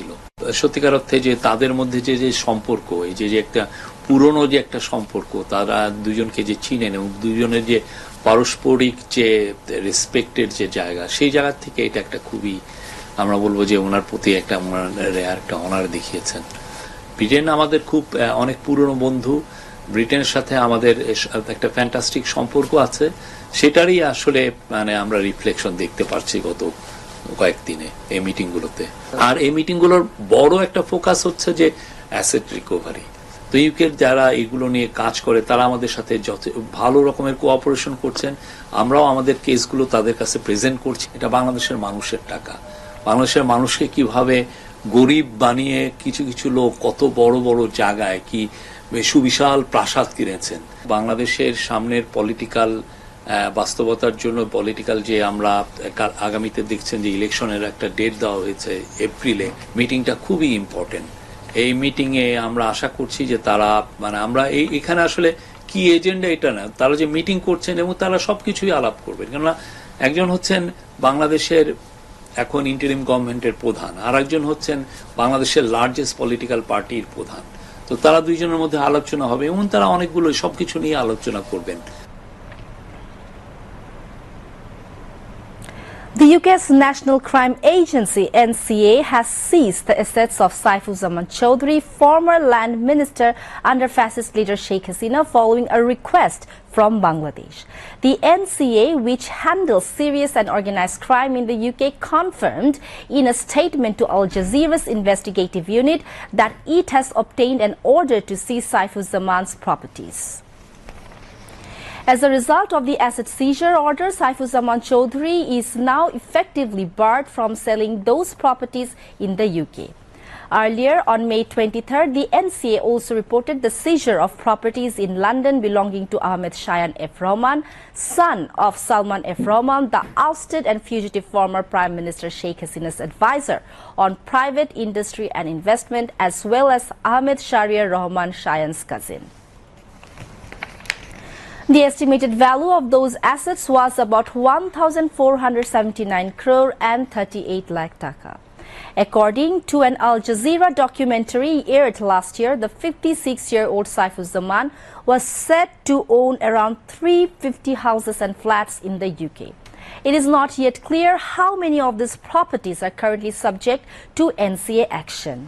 ছিল। সত্যিকার অর্থে যে তাদের মধ্যে যে সম্পর্ক, এই যে একটা পুরনো যে একটা সম্পর্ক, তারা দুজনকে যে চিনেন এবং দুজনের যে পারস্পরিক যে রেসপেক্টের যে জায়গা, সেই জায়গা থেকে এটা একটা খুবই, আমরা বলবো যে ওনার প্রতি একটা রেয়ার একটা অনার দেখিয়েছেন। ব্রিটেন আমাদের খুব অনেক পুরনো বন্ধু, ব্রিটেনের সাথে আমাদের একটা ফ্যান্টাস্টিক সম্পর্ক আছে, সেটারই আসলে মানে আমরা রিফ্লেকশন দেখতে পাচ্ছি গত কয়েকদিনে এই মিটিংগুলোতে। আর এই মিটিংগুলোর বড় একটা ফোকাস হচ্ছে যে অ্যাসেট রিকভারি। তো ইউকের যারা এগুলো নিয়ে কাজ করে তারা আমাদের সাথে ভালো রকমের কোঅপারেশন করছেন, আমরাও আমাদের কেসগুলো তাদের কাছে প্রেজেন্ট করছি। এটা বাংলাদেশের মানুষের টাকা, বাংলাদেশের মানুষকে কিভাবে গরিব বানিয়ে কিছু কিছু লোক কত বড় বড় জায়গায় কি সুবিশাল প্রাসাদ কিনেছেন। বাংলাদেশের সামনের পলিটিক্যাল বাস্তবতার জন্য পলিটিক্যাল যে আমরা আগামীতে দেখছেন যে ইলেকশনের একটা ডেট দেওয়া হয়েছে এপ্রিলে, মিটিংটা খুবই ইম্পর্টেন্ট। এই মিটিংয়ে আমরা আশা করছি যে তারা মানে আমরা এখানে আসলে কি এজেন্ডা এটা না, তারা যে মিটিং করছেন এবং তারা সবকিছুই আলাপ করবেন। কেননা একজন হচ্ছেন বাংলাদেশের এখন ইন্টারিম গভর্নমেন্টের প্রধান, আর একজন হচ্ছেন বাংলাদেশের লার্জেস্ট পলিটিক্যাল পার্টির প্রধান। তো তারা দুইজনের মধ্যে আলোচনা হবে এবং তারা অনেকগুলো সবকিছু নিয়ে আলোচনা করবেন। The UK's National Crime Agency, NCA, has seized the assets of Saifuzzaman Chowdhury, former land minister under fascist leader Sheikh Hasina, following a request from Bangladesh. The NCA, which handles serious and organized crime in the UK, confirmed in a statement to Al-Jazeera's investigative unit that it has obtained an order to seize Saifuzzaman's properties. As a result of the asset seizure order, Saifuzzaman Chowdhury is now effectively barred from selling those properties in the UK. Earlier, on May 23rd, the NCA also reported the seizure of properties in London belonging to Ahmed Shayan F. Rahman, son of Salman F. Rahman, the ousted and fugitive former Prime Minister Sheikh Hasina's advisor on private industry and investment, as well as Ahmed Shahriar Rahman Shayan's cousin. The estimated value of those assets was about 1,479 crore and 38 lakh taka. According to an Al Jazeera documentary aired last year, the 56-year-old Saifuzzaman was said to own around 350 houses and flats in the UK. It is not yet clear how many of these properties are currently subject to NCA action.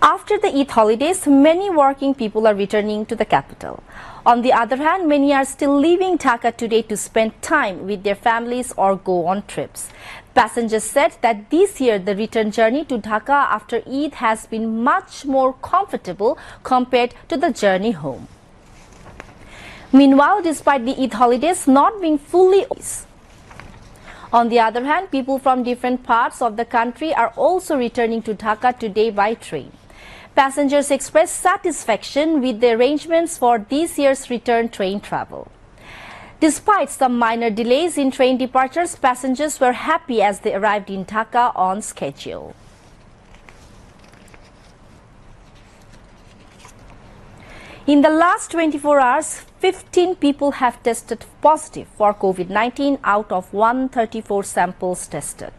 After the Eid holidays, many working people are returning to the capital. On the other hand, many are still leaving Dhaka today to spend time with their families or go on trips. Passengers said that this year the return journey to Dhaka after Eid has been much more comfortable compared to the journey home. Meanwhile, despite the Eid holidays not being fully open, on the other hand, people from different parts of the country are also returning to Dhaka today by train. Passengers expressed satisfaction with the arrangements for this year's return train travel. Despite some minor delays in train departures, passengers were happy as they arrived in Dhaka on schedule. In the last 24 hours, 15 people have tested positive for COVID-19 out of 134 samples tested.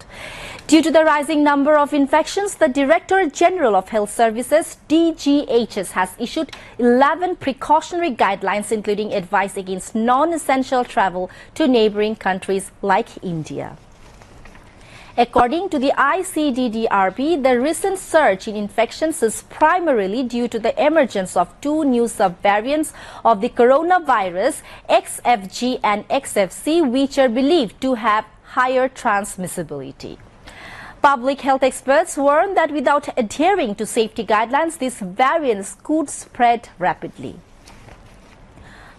Due to the rising number of infections, the Directorate General of Health Services, DGHS, has issued 11 precautionary guidelines, including advice against non-essential travel to neighboring countries like India. According to the ICDDRB, the recent surge in infections is primarily due to the emergence of two new subvariants of the coronavirus, XFG and XFC, which are believed to have higher transmissibility. Public health experts warn that without adhering to safety guidelines, these variants could spread rapidly.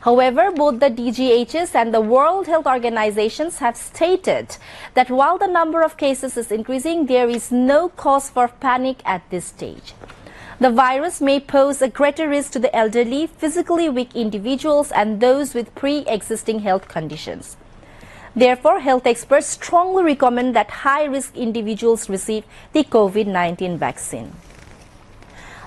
However, both the DGHS and the World Health Organizations have stated that while the number of cases is increasing, there is no cause for panic at this stage. The virus may pose a greater risk to the elderly, physically weak individuals, and those with pre-existing health conditions. Therefore, health experts strongly recommend that high-risk individuals receive the COVID-19 vaccine.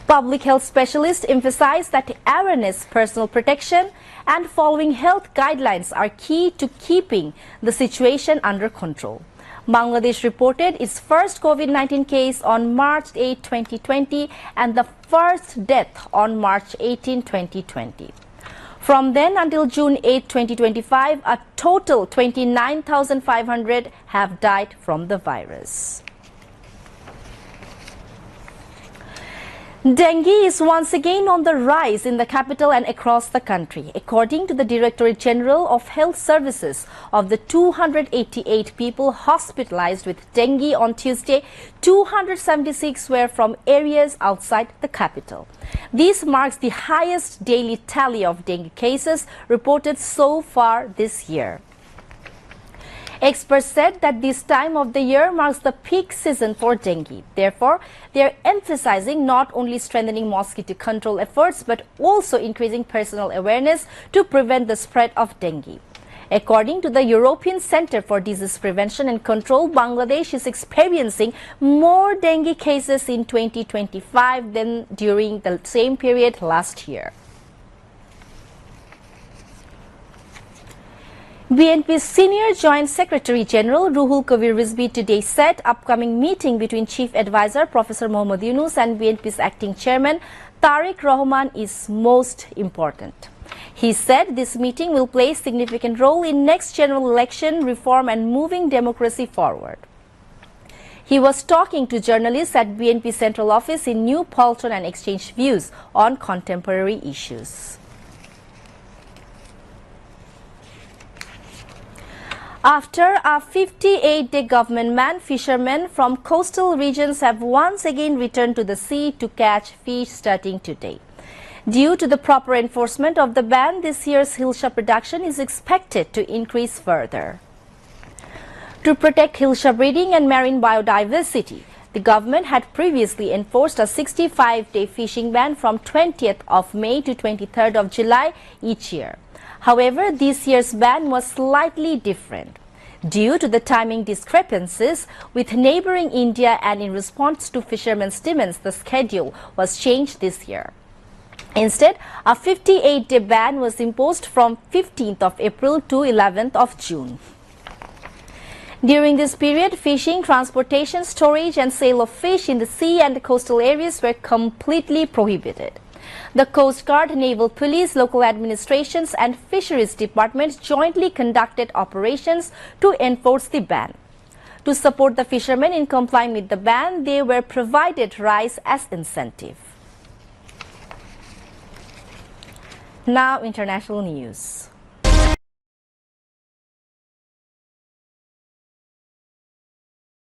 Public health specialists emphasize that awareness, personal protection, and following health guidelines are key to keeping the situation under control. Bangladesh reported its first COVID-19 case on March 8, 2020 and the first death on March 18, 2020. From then until June 8, 2025, a total 29,500 have died from the virus. Dengue is once again on the rise in the capital and across the country. According to the Directorate General of Health Services, of the 288 people hospitalized with dengue on Tuesday, 276 were from areas outside the capital. This marks the highest daily tally of dengue cases reported so far this year. Experts said that this time of the year marks the peak season for dengue. Therefore, they are emphasizing not only strengthening mosquito control efforts but also increasing personal awareness to prevent the spread of dengue. According to the European Centre for Disease Prevention and Control, Bangladesh is experiencing more dengue cases in 2025 than during the same period last year. BNP's Senior Joint Secretary General Ruhul Kabir Rizvi today said upcoming meeting between Chief Advisor Professor Mohammad Yunus and BNP's acting chairman Tariq Rahman is most important. He said this meeting will play a significant role in next general election reform and moving democracy forward. He was talking to journalists at BNP Central Office in New Palton and exchanged views on contemporary issues. After a 58-day government ban, fishermen from coastal regions have once again returned to the sea to catch fish starting today. Due to the proper enforcement of the ban, this year's hilsa production is expected to increase further. To protect hilsa breeding and marine biodiversity, the government had previously enforced a 65-day fishing ban from 20th of May to 23rd of July each year. However, this year's ban was slightly different. Due to the timing discrepancies with neighboring India and in response to fishermen's demands, the schedule was changed this year. Instead, a 58-day ban was imposed from 15th of April to 11th of June. During this period, fishing, transportation, storage and sale of fish in the sea and coastal areas were completely prohibited. The Coast Guard, Naval Police, local administrations and Fisheries departments jointly conducted operations to enforce the ban. To support the fishermen in complying with the ban, they were provided rice as incentive. Now, international news.